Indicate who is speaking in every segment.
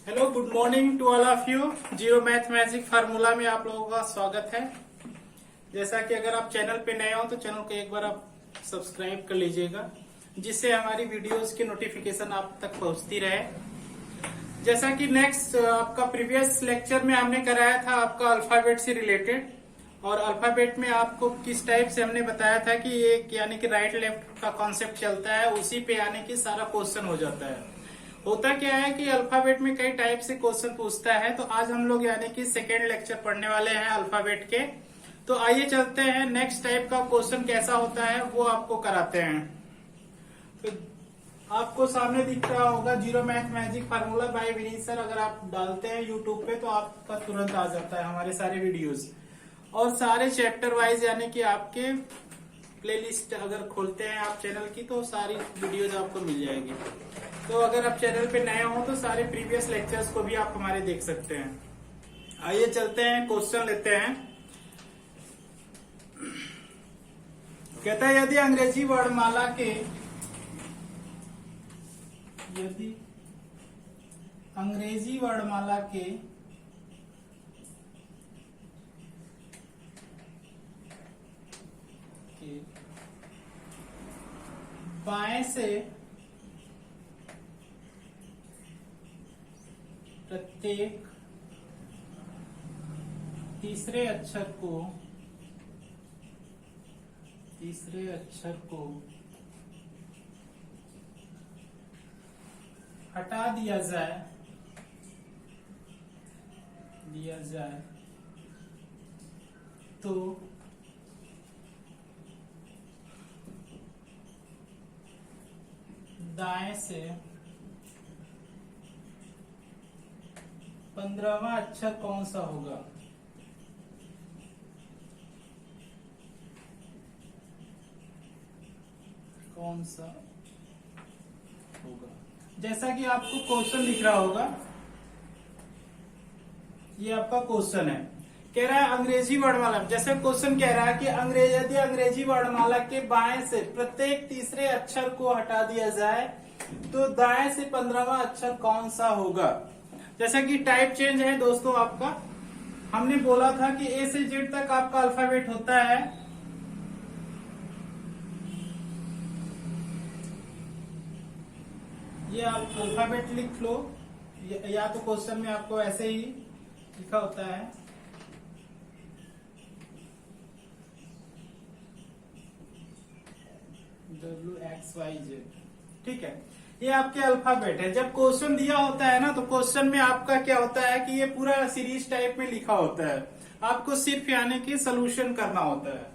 Speaker 1: Hello, good morning to all of you. Zero math magic formula में आप लोगों का स्वागत है। जैसा कि अगर आप चैनल पे नए हो तो चैनल को एक बार आप सब्सक्राइब कर लीजिएगा, जिससे हमारी वीडियोस की नोटिफिकेशन आप तक पहुंचती रहे। जैसा कि नेक्स्ट आपका प्रीवियस लेक्चर में हमने कराया था आपका अल्फाबेट से रिलेटेड, और अल्फाबेट में आपको किस टाइप से हमने बताया था कि एक यानी कि राइट लेफ्ट का कॉन्सेप्ट चलता है, उसी पे यानी कि सारा क्वेश्चन हो जाता है। होता क्या है कि अल्फाबेट में कई टाइप से क्वेश्चन पूछता है, तो आज हम लोग यानी कि सेकेंड लेक्चर पढ़ने वाले हैं अल्फाबेट के। तो आइए चलते हैं, नेक्स्ट टाइप का क्वेश्चन कैसा होता है वो आपको कराते हैं। तो आपको सामने दिख रहा होगा zero math magic formula by Vineet sir. अगर आप डालते हैं यूट्यूब पे तो आपका तुरंत आ जाता है हमारे सारे वीडियोस, और सारे चैप्टर वाइज यानी कि आपके प्लेलिस्ट अगर खोलते हैं आप चैनल की तो सारी वीडियोज आपको मिल जाएगी। तो अगर आप चैनल पे नए हो तो सारे प्रीवियस लेक्चर्स को भी आप हमारे देख सकते हैं। आइए चलते हैं, क्वेश्चन लेते हैं। कहता है यदि अंग्रेजी वर्णमाला के बाएं से प्रत्येक तीसरे अक्षर को हटा दिया जाए तो दाएं से 15वां अक्षर कौन सा होगा? जैसा कि आपको क्वेश्चन दिख रहा होगा, ये आपका क्वेश्चन है। कह रहा है अंग्रेजी वर्णमाला, जैसे क्वेश्चन कह रहा है कि यदि अंग्रेजी वर्णमाला के बाएं से प्रत्येक तीसरे अक्षर को हटा दिया जाए तो दाएं से 15वां अक्षर कौन सा होगा? जैसा कि टाइप चेंज है दोस्तों आपका, हमने बोला था कि ए से जेड तक आपका अल्फाबेट होता है। ये आप अल्फाबेट लिख लो, या तो क्वेश्चन में आपको ऐसे ही लिखा होता है। WXYZ, ठीक है, ये आपके अल्फाबेट है। जब क्वेश्चन दिया होता है ना तो क्वेश्चन में आपका क्या होता है कि ये पूरा सीरीज टाइप में लिखा होता है, आपको सिर्फ यानी कि सोल्यूशन करना होता है।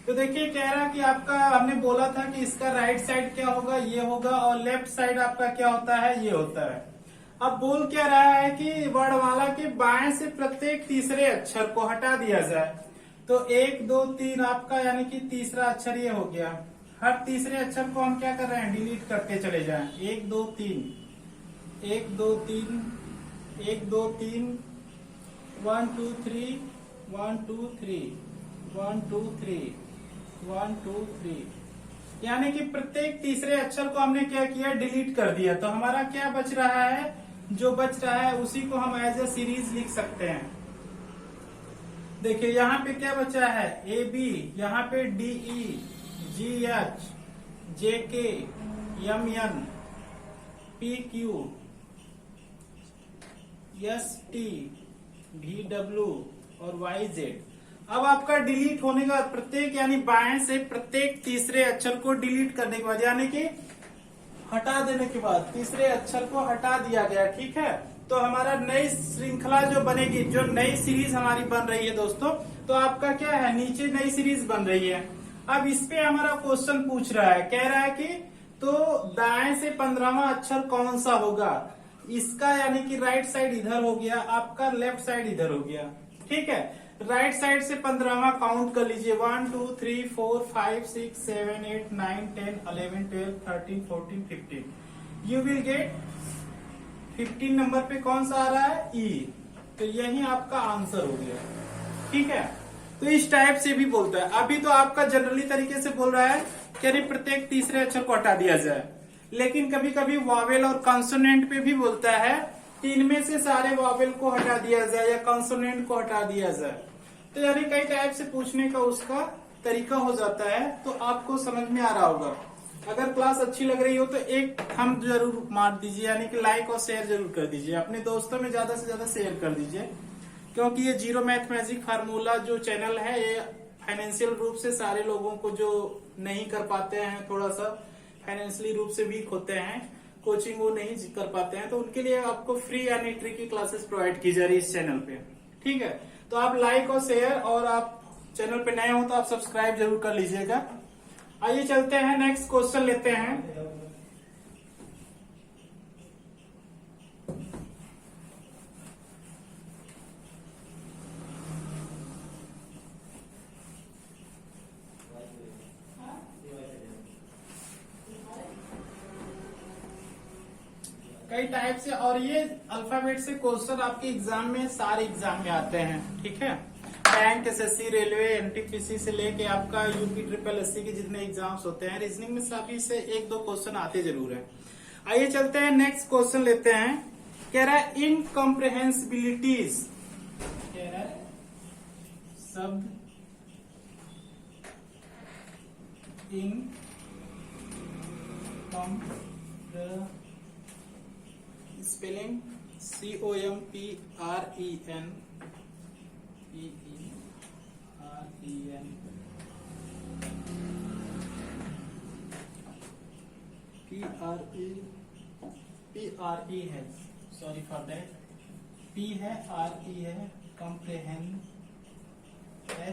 Speaker 1: तो देखिए कह रहा है कि आपका हमने बोला था कि इसका राइट साइड क्या होगा, ये होगा, और लेफ्ट साइड आपका क्या होता है, ये होता है। अब बोल क्या रहा है कि वर्णमाला के बाएं से प्रत्येक तीसरे अक्षर को हटा दिया जाए, तो 1 2 3 आपका यानी कि तीसरा अक्षर ये हो गया। हर तीसरे अक्षर को हम क्या कर रहे हैं, डिलीट करते चले जाएं। 1 2 3 1 2 3 1 2 3 1 2 3 1 2 3 1 2 3 1 2 3, यानी कि प्रत्येक तीसरे अक्षर को हमने क्या किया, डिलीट कर दिया। तो हमारा क्या बच रहा है, जो बच रहा है उसी को हम एज ए सीरीज लिख सकते हैं। देखिए यहाँ पे क्या बचा है, AB, यहाँ पे DE, GH, JK, MN, PQ, ST, VW और YZ। अब आपका डिलीट होने के बाद प्रत्येक यानी बाएं से प्रत्येक तीसरे अक्षर को डिलीट करने के बाद यानी कि हटा देने के बाद तीसरे अक्षर को हटा दिया गया, ठीक है। तो हमारा नई श्रृंखला जो बनेगी, जो नई सीरीज हमारी बन रही है दोस्तों, तो आपका क्या है, नीचे नई सीरीज बन रही है। अब इस पे हमारा क्वेश्चन पूछ रहा है, कह रहा है कि तो दाएं से 15वां अक्षर कौन सा होगा? इसका यानी कि राइट साइड इधर हो गया, आपका लेफ्ट साइड इधर हो गया, ठीक है। राइट साइड से 15वां काउंट कर लीजिए, 1 2 3 4 5 6 7 8 9 10 11 12 13 14 15। यू विल गेट 15 नंबर पे कौन सा आ रहा है, ई। तो यही आपका आंसर हो गया, ठीक है। तो इस टाइप से भी बोलता है। अभी तो आपका जनरली तरीके से बोल रहा है कि प्रत्येक तीसरे अक्षर को हटा दिया जाए, लेकिन कभी कभी वावेल और कॉन्सोनेंट पे भी बोलता है कि इनमें से सारे वॉवेल को हटा दिया जाए या कॉन्सोनेंट को हटा दिया जाए। तो यानी कई टाइप से पूछने का उसका तरीका हो जाता है, तो आपको समझ में आ रहा होगा। अगर क्लास अच्छी लग रही हो तो एक थंब जरूर मार दीजिए, यानी कि लाइक और शेयर जरूर कर दीजिए, अपने दोस्तों में ज्यादा से ज्यादा शेयर कर दीजिए, क्योंकि ये जीरो मैथ मैजिक फार्मूला जो चैनल है ये फाइनेंशियल रूप से सारे लोगों को जो नहीं कर पाते हैं, थोड़ा सा फाइनेंशियली रूप से वीक होते हैं, कोचिंग वो नहीं कर पाते हैं, तो उनके लिए आपको फ्री यानी ट्रिक की क्लासेस प्रोवाइड की जा रही है इस चैनल पे। ठीक है, तो आप लाइक और शेयर, और आप चैनल पे नए हो तो आप सब्सक्राइब जरूर कर लीजिएगा। आइए चलते हैं, नेक्स्ट क्वेश्चन लेते हैं। कई टाइप से, और ये अल्फाबेट से क्वेश्चन आपके एग्जाम में, सारे एग्जाम में आते हैं। ठीक है, बैंक, एसएससी, रेलवे, एनटीपीसी से लेके आपका यूपी ट्रिपल एससी के जितने एग्जाम्स होते हैं, रीजनिंग में सभी से एक दो क्वेश्चन आते जरूर है। आइए चलते हैं, नेक्स्ट क्वेश्चन लेते हैं। कह रहा है इनकम्प्रहेंसिबिलिटीज, कह रहा है शब्द स्पेलिंग COMPREN PRE है, सॉरी फॉर दैट, P है, RE है, कॉम्प्रेहेंड HEN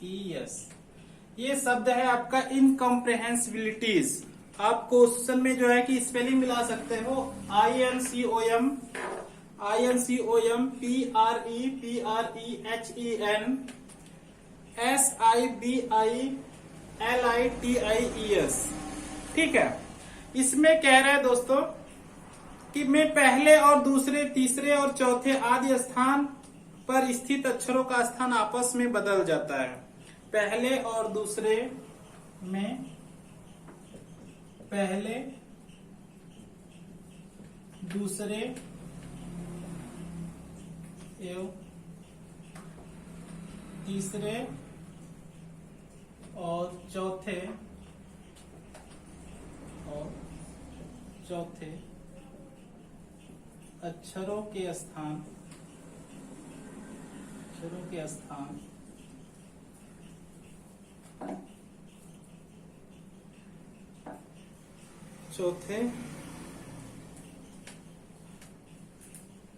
Speaker 1: SIBILITIES, ये शब्द है आपका इनकम्प्रहेंसिबिलिटीज। आप क्वेश्चन में जो है कि स्पेलिंग मिला सकते हो, INCOM PREHEN SIBILITIES। ठीक है, इसमें कह रहा है दोस्तों कि में पहले और दूसरे, तीसरे और चौथे आदि स्थान पर स्थित अक्षरों का स्थान आपस में बदल जाता है। पहले और दूसरे में, पहले दूसरे एवं तीसरे और चौथे अक्षरों के स्थान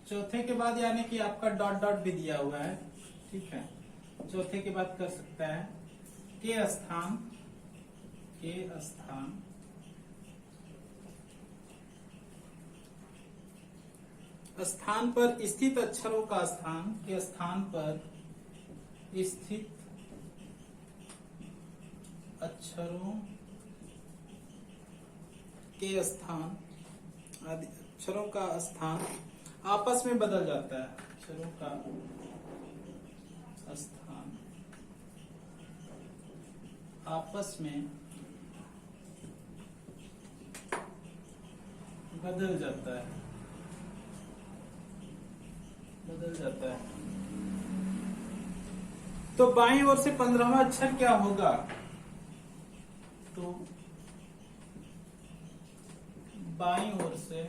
Speaker 1: चौथे के बाद, यानी कि आपका डॉट डॉट भी दिया हुआ है। ठीक है, चौथे के बाद कर सकता है के स्थान पर स्थित अक्षरों का स्थान, के स्थान पर स्थित अक्षरों के स्थान आदि अक्षरों का स्थान आपस में बदल जाता है। अक्षरों का स्थान आपस में बदल जाता है। तो बाईं ओर से 15वां अक्षर क्या होगा? तो बाईं ओर से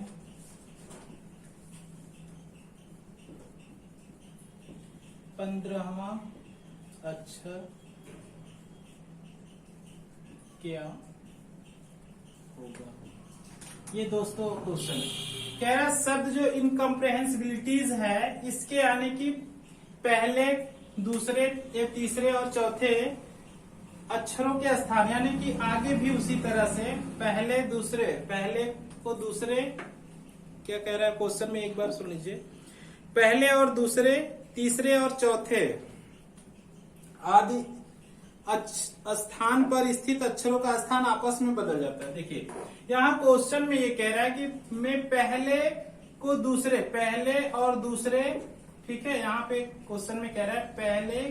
Speaker 1: 15वां अक्षर क्या होगा? ये दोस्तों क्वेश्चन कह रहा शब्द जो इनकम्प्रहेंसिबिलिटीज है, इसके यानी कि पहले, दूसरे या तीसरे और चौथे अक्षरों के स्थान, यानी कि आगे भी उसी तरह से पहले दूसरे, पहले को दूसरे, क्या कह रहा है क्वेश्चन में एक बार सुन लीजिए। पहले और दूसरे, तीसरे और चौथे आदि स्थान पर स्थित अक्षरों का स्थान आपस में बदल जाता है। देखिए यहाँ क्वेश्चन में ये कह रहा है कि मैं पहले को दूसरे, पहले और दूसरे ठीक है, यहाँ पे क्वेश्चन में कह रहा है पहले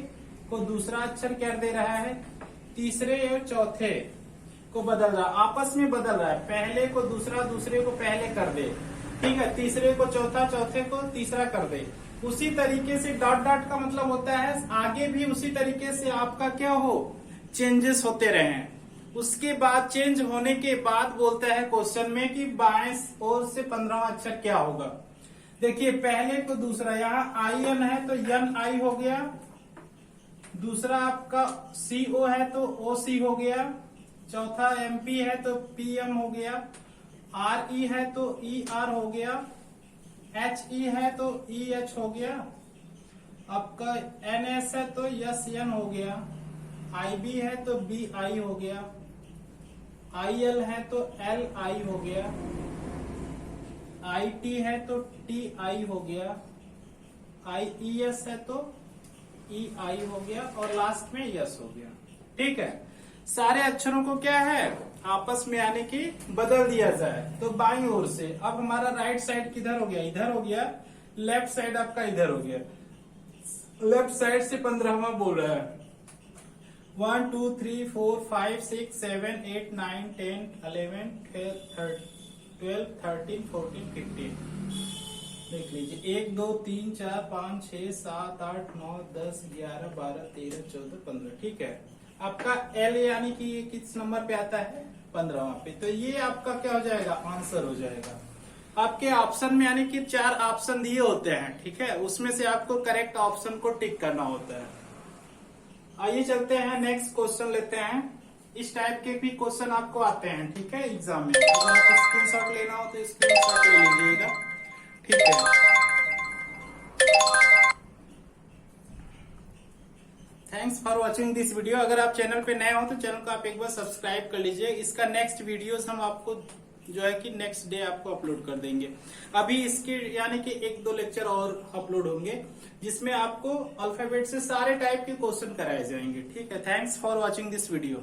Speaker 1: को दूसरा अक्षर क्या दे रहा है, तीसरे और चौथे को बदल रहा, आपस में बदल रहा है। पहले को दूसरा, दूसरे को पहले कर दे, ठीक है, तीसरे को चौथा, चौथे को तीसरा कर दे। उसी तरीके से डॉट डॉट का मतलब होता है आगे भी उसी तरीके से आपका क्या हो, चेंजेस होते रहे। उसके बाद चेंज होने के बाद बोलता है क्वेश्चन में कि बाएं ओर से 15वां अक्षर क्या होगा। देखिए पहले को दूसरा, यहाँ आई एन है तो यन आई हो गया, दूसरा आपका सी ओ है तो ओ सी हो गया, चौथा एम पी है तो पी एम हो गया, आर ई है तो ई आर हो गया, एच ई है तो ई एच हो गया, आपका एन एस है तो यस एन हो गया, आई बी है तो बी आई हो गया, आई एल है तो एल आई हो गया, आई टी है तो टी आई हो गया, आई ई एस है तो ई आई हो गया और लास्ट में यस हो गया। ठीक है, सारे अक्षरों को क्या है आपस में आने की बदल दिया जाए तो बाईं ओर से। अब हमारा राइट साइड किधर हो गया, इधर हो गया, लेफ्ट साइड आपका इधर हो गया। लेफ्ट साइड से 15वां बोल रहा है 1 2 3 4 5 6 7 8 9 10 11 12 13 14 15 देख लीजिए 1 2 3 4 5 6 7 8 9 10 11 12 13 14 15। ठीक है, आपका एल यानी कि ये किस नंबर पे आता है, 15वां पे। तो ये आपका क्या हो जाएगा, आंसर हो जाएगा। आपके ऑप्शन में यानी कि 4 ऑप्शन दिए होते हैं, ठीक है, उसमें से आपको करेक्ट ऑप्शन को टिक करना होता है। आइए चलते हैं नेक्स्ट क्वेश्चन लेते हैं। इस टाइप के भी क्वेश्चन आपको आते हैं, ठीक है, एग्जाम में। अगर आपको स्क्रीनशॉट लेना हो तो स्क्रीनशॉट ले लीजिएगा, ठीक है। Thanks for watching this video. अगर आप चैनल पे नए हो तो चैनल को आप एक बार सब्सक्राइब कर लीजिए। इसका नेक्स्ट वीडियोस हम आपको जो है कि नेक्स्ट डे आपको अपलोड कर देंगे। अभी इसके यानी कि 1-2 लेक्चर और अपलोड होंगे जिसमें आपको अल्फाबेट से सारे टाइप के क्वेश्चन कराए जाएंगे। ठीक है, thanks for watching this video.